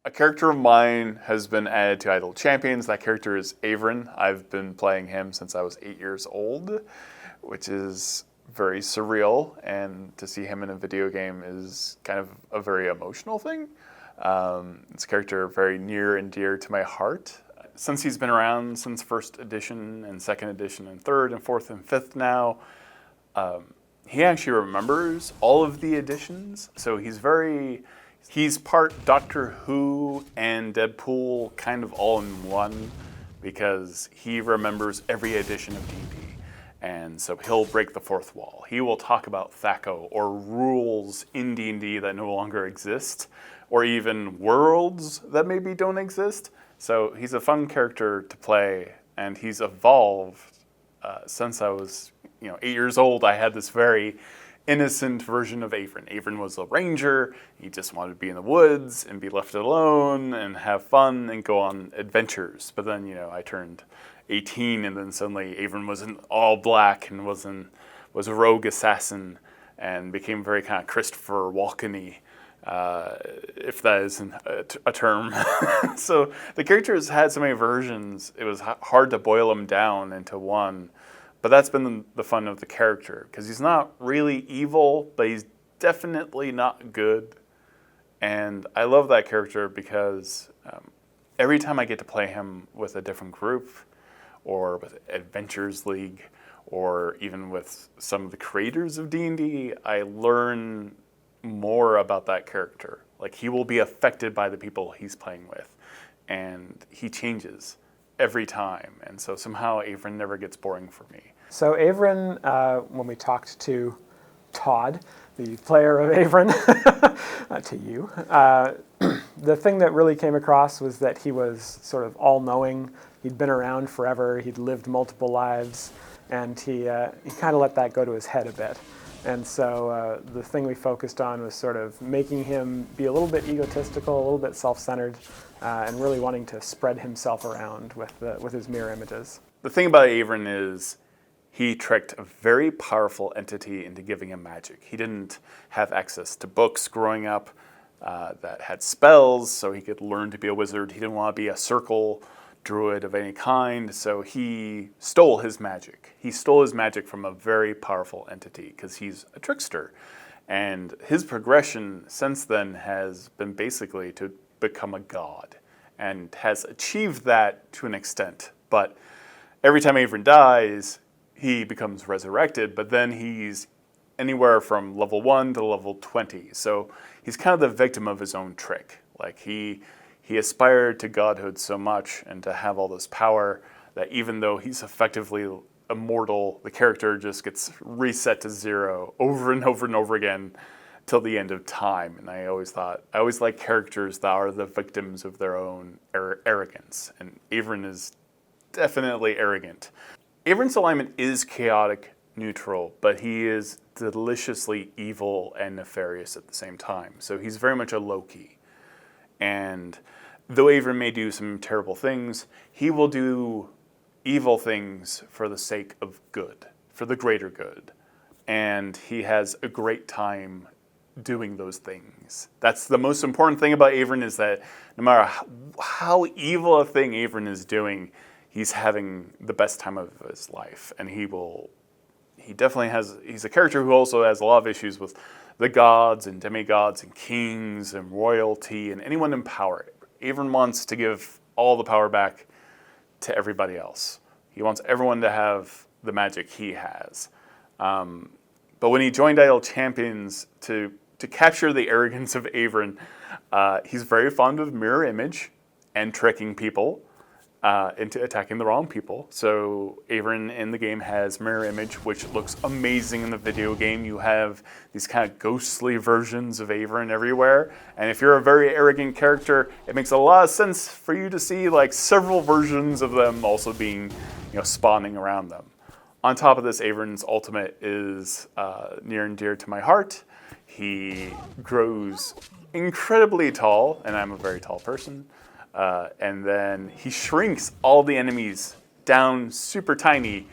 A character of mine has been added to Idle Champions. That character is Avren. I've been playing him since I was 8 years old, which is very surreal, and to see him in a video game is kind of a very emotional thing. This character very near and dear to my heart. Since he's been around since 1st edition and 2nd edition and 3rd and 4th and 5th now, he actually remembers all of the editions, so he's part Doctor Who and Deadpool kind of all in one, because he remembers every edition of D&D. And so he'll break the fourth wall. He will talk about THAC0 or rules in D&D that no longer exist, or even worlds that maybe don't exist. So he's a fun character to play, and he's evolved since I was 8 years old. I had this very innocent version of Avren. Avren was a ranger. He just wanted to be in the woods and be left alone and have fun and go on adventures. But then, I turned 18, and then suddenly Avren was in all black and was a rogue assassin and became very kind of Christopher Walken-y, if that is a term. So the character has had so many versions, it was hard to boil them down into one. But that's been the fun of the character, because he's not really evil, but he's definitely not good. And I love that character because every time I get to play him with a different group, or with Adventures League, or even with some of the creators of D&D, I learn more about that character. Like, he will be affected by the people he's playing with, and he changes every time. And so somehow Avren never gets boring for me. So Avren, when we talked to Todd, the player of Avren, to you, the thing that really came across was that he was sort of all-knowing. He'd been around forever. He'd lived multiple lives, and he kind of let that go to his head a bit. And so the thing we focused on was sort of making him be a little bit egotistical, a little bit self-centered, and really wanting to spread himself around with his mirror images. The thing about Avren is he tricked a very powerful entity into giving him magic. He didn't have access to books growing up that had spells, so he could learn to be a wizard. He didn't want to be a circle druid of any kind, so he stole his magic. He stole his magic from a very powerful entity, because he's a trickster. And his progression since then has been basically to become a god, and has achieved that to an extent. But every time Avren dies, he becomes resurrected, but then he's anywhere from level 1 to level 20. So he's kind of the victim of his own trick. Like, he aspired to godhood so much and to have all this power that even though he's effectively immortal, the character just gets reset to 0 over and over and over again till the end of time. And I always like characters that are the victims of their own arrogance. And Avren is definitely arrogant. Avren's alignment is chaotic neutral, but he is deliciously evil and nefarious at the same time. So he's very much a Loki. And though Avren may do some terrible things, he will do evil things for the sake of good, for the greater good. And he has a great time doing those things. That's the most important thing about Avren, is that no matter how evil a thing Avren is doing, he's having the best time of his life. And he's a character who also has a lot of issues with the gods and demigods and kings and royalty and anyone in power. Avren wants to give all the power back to everybody else. He wants everyone to have the magic he has. But when he joined Idle Champions to capture the arrogance of Avren, he's very fond of mirror image and tricking people into attacking the wrong people. So Avren in the game has mirror image, which looks amazing in the video game. You have these kind of ghostly versions of Avren everywhere. And if you're a very arrogant character, it makes a lot of sense for you to see like several versions of them also being, spawning around them. On top of this, Avren's ultimate is near and dear to my heart. He grows incredibly tall, and I'm a very tall person. And then he shrinks all the enemies down super tiny,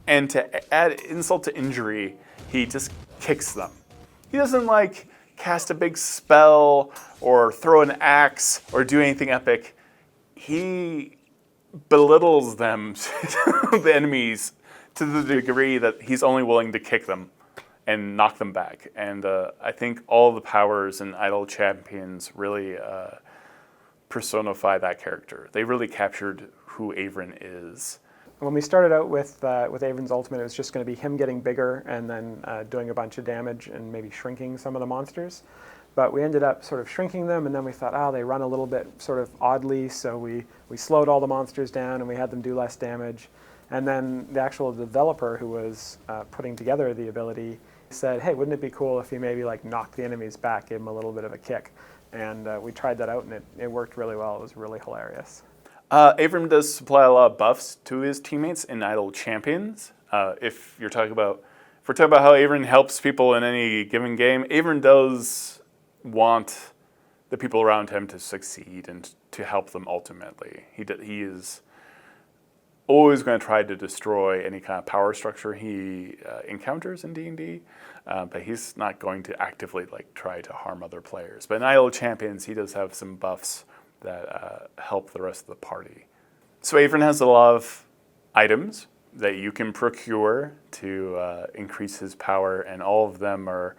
and to add insult to injury, he just kicks them. He doesn't cast a big spell or throw an axe or do anything epic, he belittles them, the enemies, to the degree that he's only willing to kick them and knock them back. And I think all the powers in Idle Champions really personify that character. They really captured who Avren is. When we started out with Avren's ultimate, it was just going to be him getting bigger and then doing a bunch of damage and maybe shrinking some of the monsters. But we ended up sort of shrinking them, and then we thought, oh, they run a little bit sort of oddly, so we slowed all the monsters down and we had them do less damage. And then the actual developer who was putting together the ability said, hey, wouldn't it be cool if you maybe like knocked the enemies back, gave them a little bit of a kick? And we tried that out, and it worked really well. It was really hilarious. Avren does supply a lot of buffs to his teammates in Idle Champions. If we're talking about how Avren helps people in any given game, Avren does want the people around him to succeed and to help them ultimately. He is always going to try to destroy any kind of power structure he encounters in D&D, but he's not going to actively try to harm other players. But in Idle Champions, he does have some buffs that help the rest of the party. So Avren has a lot of items that you can procure to increase his power, and all of them are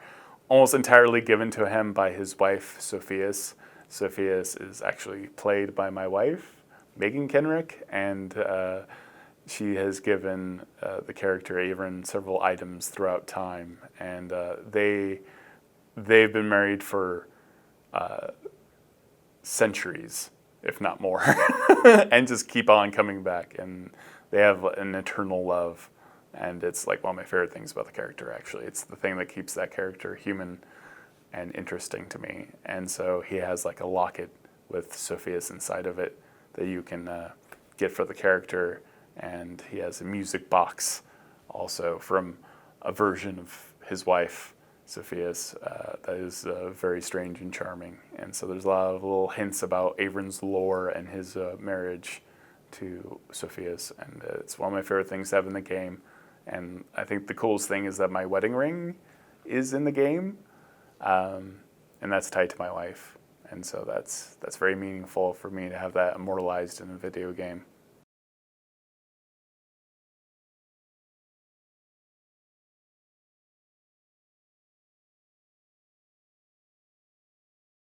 almost entirely given to him by his wife, Sofious. Sofious is actually played by my wife, Mordenkainene Kenreck, and she has given the character Avren several items throughout time, and they've been married for centuries, if not more, and just keep on coming back, and they have an eternal love. And it's one of my favorite things about the character, actually. It's the thing that keeps that character human and interesting to me. And so he has a locket with Sofious inside of it that you can get for the character. And he has a music box also from a version of his wife, Sofious, that is very strange and charming. And so there's a lot of little hints about Avren's lore and his marriage to Sofious. And it's one of my favorite things to have in the game. And I think the coolest thing is that my wedding ring is in the game, and that's tied to my wife. And so that's very meaningful for me to have that immortalized in a video game.